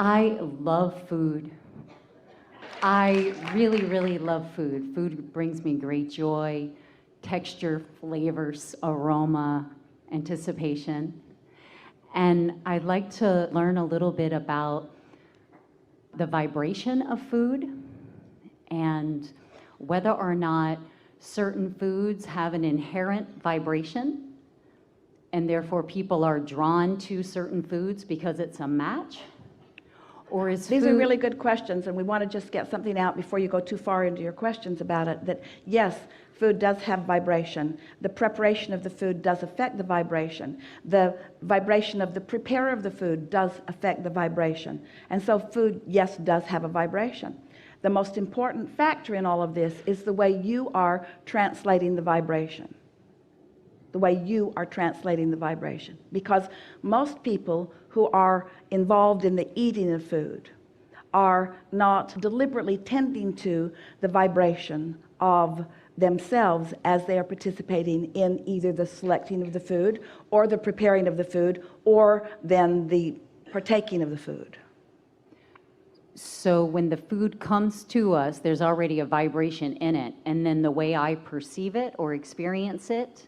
I love food. I really, really love food. Food brings me great joy, texture, flavors, aroma, anticipation. And I'd like to learn a little bit about the vibration of food and whether or not certain foods have an inherent vibration and therefore people are drawn to certain foods because it's a match. Or is These are really good questions, and we want to just get something out before you go too far into your questions about it, that yes, food does have vibration. The preparation of the food does affect the vibration. The vibration of the preparer of the food does affect the vibration. And so food, yes, does have a vibration. The most important factor in all of this is the way you are translating the vibration. The way you are translating the vibration. Because most people who are involved in the eating of food are not deliberately tending to the vibration of themselves as they are participating in either the selecting of the food or the preparing of the food or then the partaking of the food. So when the food comes to us, there's already a vibration in it, and then the way I perceive it or experience it,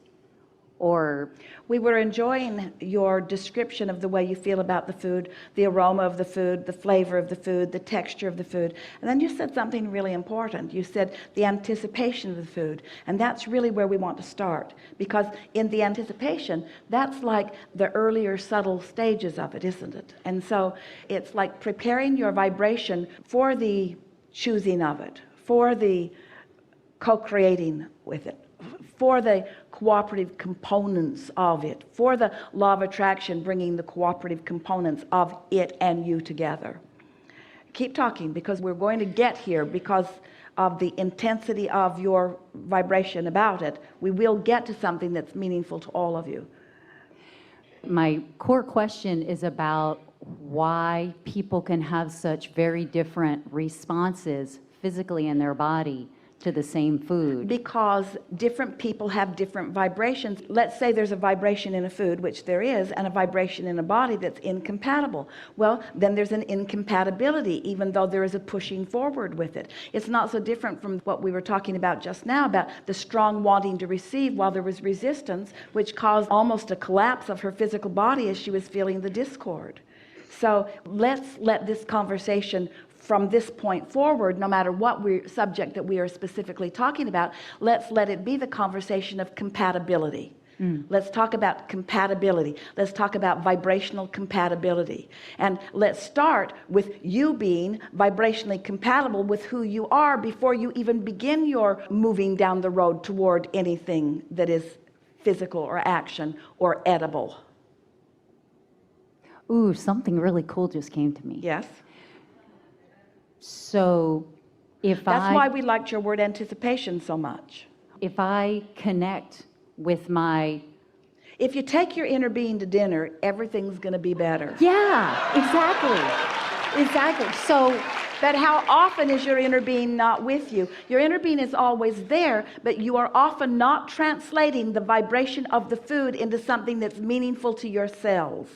or we were enjoying your description of the way you feel about the food, the aroma of the food, the flavor of the food, the texture of the food. And then you said something really important. You said the anticipation of the food. And that's really where we want to start, because in the anticipation, that's like the earlier subtle stages of it, isn't it? And so it's like preparing your vibration for the choosing of it, for the co-creating with it, for the cooperative components of it, for the law of attraction bringing the cooperative components of it and you together. Keep talking, because we're going to get here because of the intensity of your vibration about it. We will get to something that's meaningful to all of you. My core question is about why people can have such very different responses physically in their body to the same food. Because different people have different vibrations. Let's say there's a vibration in a food, which there is, and a vibration in a body that's incompatible. Well, then there's an incompatibility, even though there is a pushing forward with it. It's not so different from what we were talking about just now, about the strong wanting to receive while there was resistance, which caused almost a collapse of her physical body as she was feeling the discord. So let's let this conversation from this point forward, no matter what subject that we are specifically talking about, let's let it be the conversation of compatibility. Let's talk about compatibility. Let's talk about vibrational compatibility. And let's start with you being vibrationally compatible with who you are before you even begin your moving down the road toward anything that is physical or action or edible. Ooh, something really cool just came to me. Yes? So that's why we liked your word anticipation so much. If I connect with if you take your inner being to dinner, everything's going to be better. Yeah, exactly. So, but how often is your inner being not with you? Your inner being is always there, but you are often not translating the vibration of the food into something that's meaningful to your cells.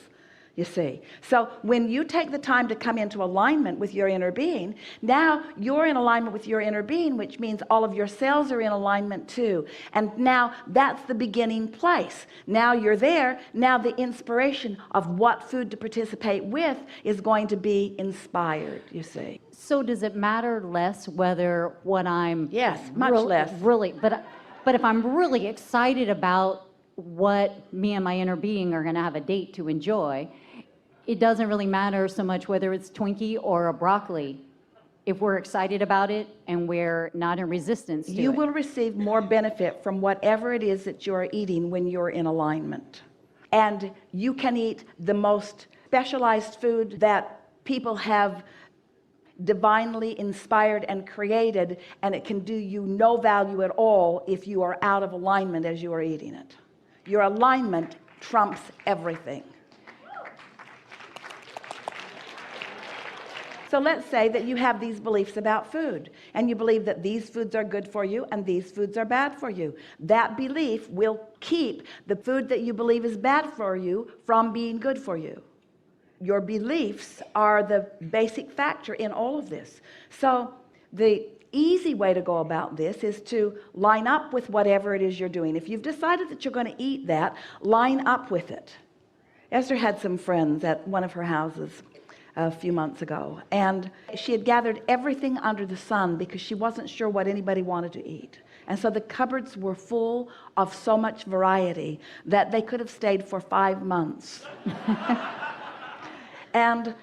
You see, so when you take the time to come into alignment with your inner being, now you're in alignment with your inner being, which means all of your cells are in alignment too. And now that's the beginning place. Now you're there. Now the inspiration of what food to participate with is going to be inspired, you see. So does it matter less whether what I'm yes, much less. Really, but if I'm really excited about what me and my inner being are going to have a date to enjoy, it doesn't really matter so much whether it's Twinkie or a broccoli. If we're excited about it and we're not in resistance to it. You will receive more benefit from whatever it is that you're eating when you're in alignment. And you can eat the most specialized food that people have divinely inspired and created, and it can do you no value at all if you are out of alignment as you are eating it. Your alignment trumps everything. So let's say that you have these beliefs about food, and you believe that these foods are good for you and these foods are bad for you. That belief will keep the food that you believe is bad for you from being good for you. your beliefs are the basic factor in all of this. So the easy way to go about this is to line up with whatever it is you're doing. If you've decided that you're going to eat that, line up with it. Esther had some friends at one of her houses a few months ago, and she had gathered everything under the sun because she wasn't sure what anybody wanted to eat. And so the cupboards were full of so much variety that they could have stayed for 5 months. And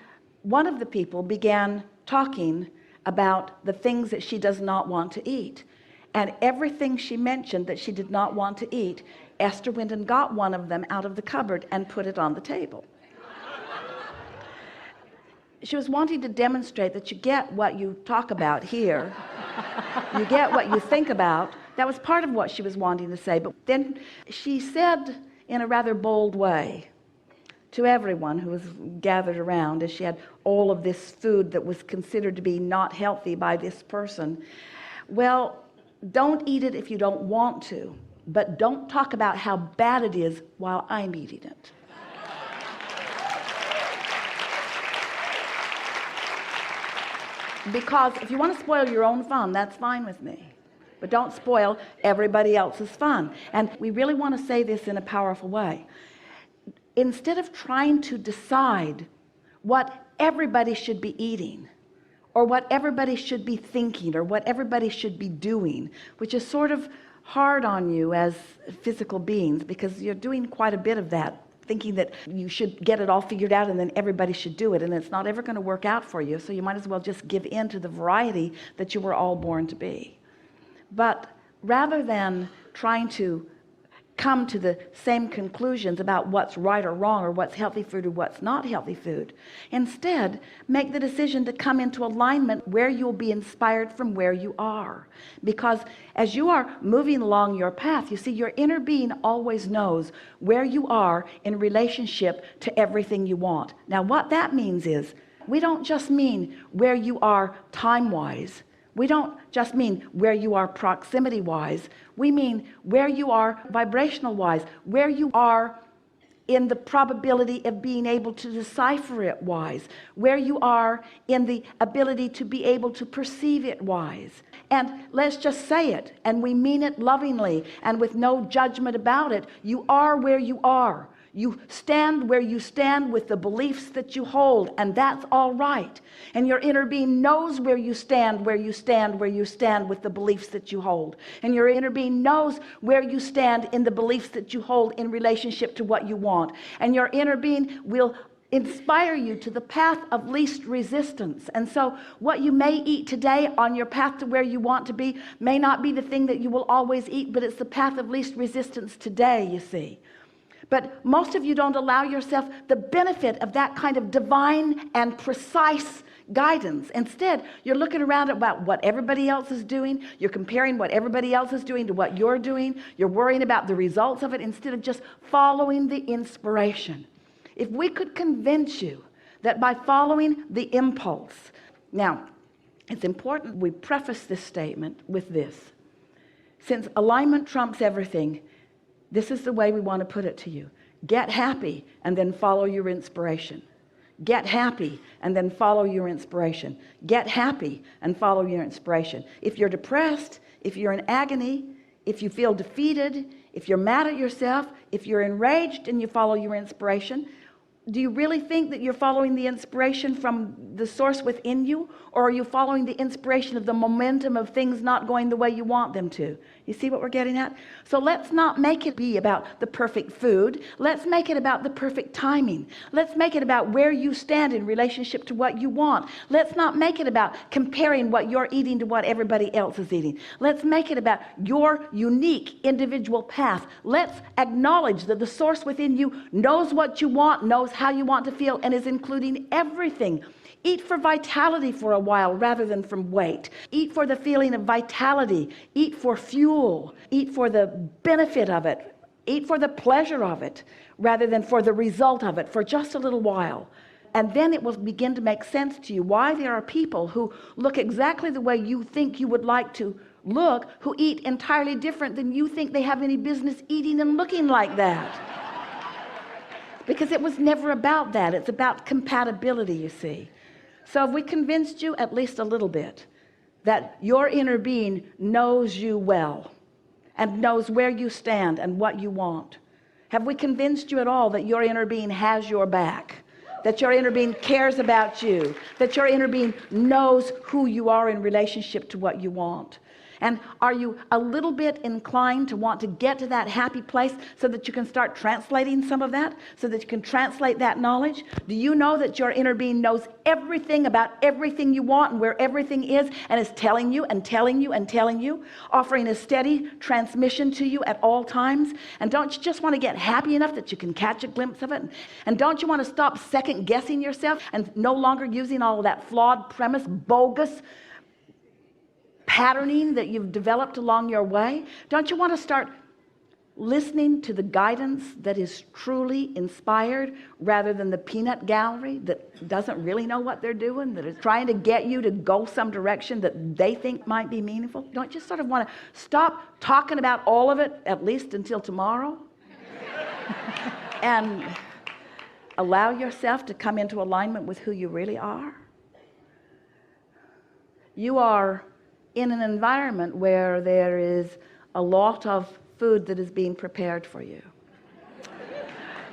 one of the people began talking about the things that she does not want to eat. And everything she mentioned that she did not want to eat, Esther went and got one of them out of the cupboard and put it on the table. She was wanting to demonstrate that you get what you talk about here. You get what you think about. That was part of what she was wanting to say. But then she said in a rather bold way to everyone who was gathered around, as she had all of this food that was considered to be not healthy by this person, well, don't eat it if you don't want to, but don't talk about how bad it is while I'm eating it. Because if you want to spoil your own fun, that's fine with me. But don't spoil everybody else's fun. And we really want to say this in a powerful way. Instead of trying to decide what everybody should be eating, or what everybody should be thinking, or what everybody should be doing, which is sort of hard on you as physical beings, because you're doing quite a bit of that, thinking that you should get it all figured out and then everybody should do it, and it's not ever going to work out for you, so you might as well just give in to the variety that you were all born to be. But rather than trying to come to the same conclusions about what's right or wrong, or what's healthy food or what's not healthy food, instead make the decision to come into alignment where you'll be inspired from where you are. Because as you are moving along your path, you see, your inner being always knows where you are in relationship to everything you want. Now what that means is, we don't just mean where you are time-wise. We don't just mean where you are proximity-wise. We mean where you are vibrational-wise, where you are in the probability of being able to decipher it wise, where you are in the ability to be able to perceive it wise. And let's just say it, and we mean it lovingly and with no judgment about it. You are where you are. You stand where you stand with the beliefs that you hold, and that's all right. And your inner being knows where you stand, where you stand, where you stand with the beliefs that you hold. And your inner being knows where you stand in the beliefs that you hold in relationship to what you want. And your inner being will inspire you to the path of least resistance. And so what you may eat today on your path to where you want to be may not be the thing that you will always eat, but it's the path of least resistance today, you see. But most of you don't allow yourself the benefit of that kind of divine and precise guidance. Instead, you're looking around at what everybody else is doing. You're comparing what everybody else is doing to what you're doing. You're worrying about the results of it instead of just following the inspiration. If we could convince you that by following the impulse, now, it's important we preface this statement with this. Since alignment trumps everything, this is the way we want to put it to you. Get happy and then follow your inspiration. Get happy and then follow your inspiration. Get happy and follow your inspiration. If you're depressed, if you're in agony, if you feel defeated, if you're mad at yourself, if you're enraged and you follow your inspiration, do you really think that you're following the inspiration from the source within you? Or are you following the inspiration of the momentum of things not going the way you want them to? You see what we're getting at? So let's not make it be about the perfect food. Let's make it about the perfect timing. Let's make it about where you stand in relationship to what you want. Let's not make it about comparing what you're eating to what everybody else is eating. Let's make it about your unique individual path. Let's acknowledge that the source within you knows what you want, knows how you want to feel, and is including everything. Eat for vitality for a while rather than from weight. Eat for the feeling of vitality. Eat for fuel. Eat for the benefit of it. Eat for the pleasure of it rather than for the result of it for just a little while. And then it will begin to make sense to you why there are people who look exactly the way you think you would like to look, who eat entirely different than you think they have any business eating and looking like that. because it was never about that. It's about compatibility, you see. So if we convinced you at least a little bit that your inner being knows you well and knows where you stand and what you want, have we convinced you at all that your inner being has your back, that your inner being cares about you, that your inner being knows who you are in relationship to what you want? And are you a little bit inclined to want to get to that happy place so that you can start translating some of that, so that you can translate that knowledge? Do you know that your inner being knows everything about everything you want and where everything is, and is telling you and telling you and telling you, offering a steady transmission to you at all times? And don't you just want to get happy enough that you can catch a glimpse of it? And don't you want to stop second guessing yourself and no longer using all of that flawed premise, bogus patterning that you've developed along your way? Don't you want to start listening to the guidance that is truly inspired rather than the peanut gallery that doesn't really know what they're doing, that is trying to get you to go some direction that they think might be meaningful? Don't you sort of want to stop talking about all of it, at least until tomorrow, and allow yourself to come into alignment with who you really are? You are in an environment where there is a lot of food that is being prepared for you.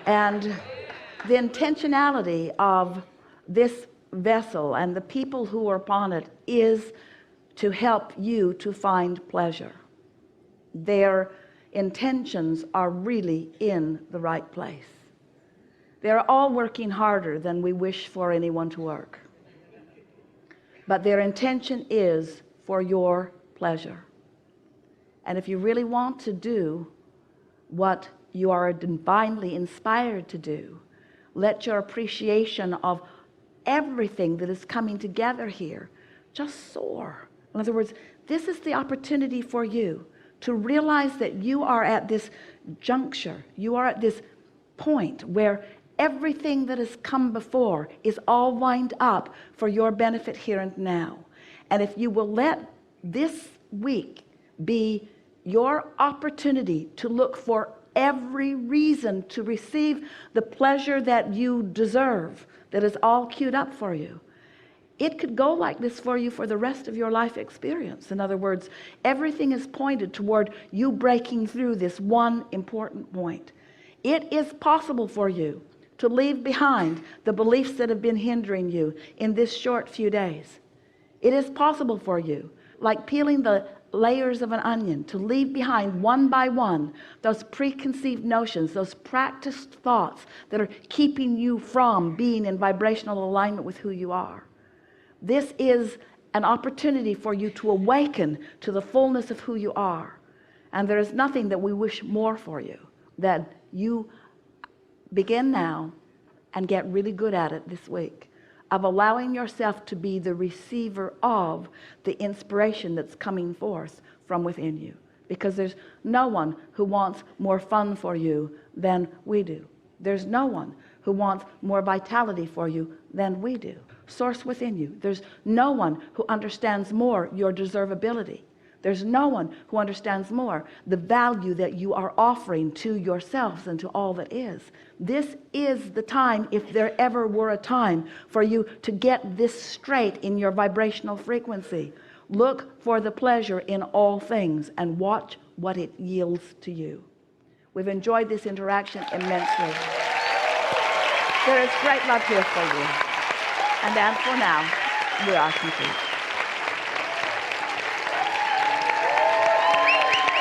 And the intentionality of this vessel and the people who are upon it is to help you to find pleasure. Their intentions are really in the right place. They're all working harder than we wish for anyone to work. But their intention is for your pleasure. And if you really want to do what you are divinely inspired to do, let your appreciation of everything that is coming together here just soar. In other words, this is the opportunity for you to realize that you are at this juncture, you are at this point where everything that has come before is all lined up for your benefit here and now. And if you will let this week be your opportunity to look for every reason to receive the pleasure that you deserve, that is all queued up for you, it could go like this for you for the rest of your life experience. In other words, everything is pointed toward you breaking through this one important point. It is possible for you to leave behind the beliefs that have been hindering you in this short few days. It is possible for you, like peeling the layers of an onion, to leave behind one by one those preconceived notions, those practiced thoughts that are keeping you from being in vibrational alignment with who you are. This is an opportunity for you to awaken to the fullness of who you are. And there is nothing that we wish more for you, that you begin now and get really good at it this week, of allowing yourself to be the receiver of the inspiration that's coming forth from within you. Because there's no one who wants more fun for you than we do. There's no one who wants more vitality for you than we do. Source within you. There's no one who understands more your deservability. There's no one who understands more the value that you are offering to yourselves and to all that is. This is the time, if there ever were a time, for you to get this straight in your vibrational frequency. Look for the pleasure in all things and watch what it yields to you. We've enjoyed this interaction immensely. There is great love here for you. And as for now, we are complete.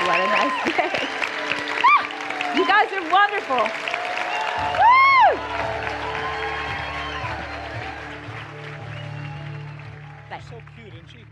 What a nice day. You guys are wonderful. Woo! So cute, isn't she?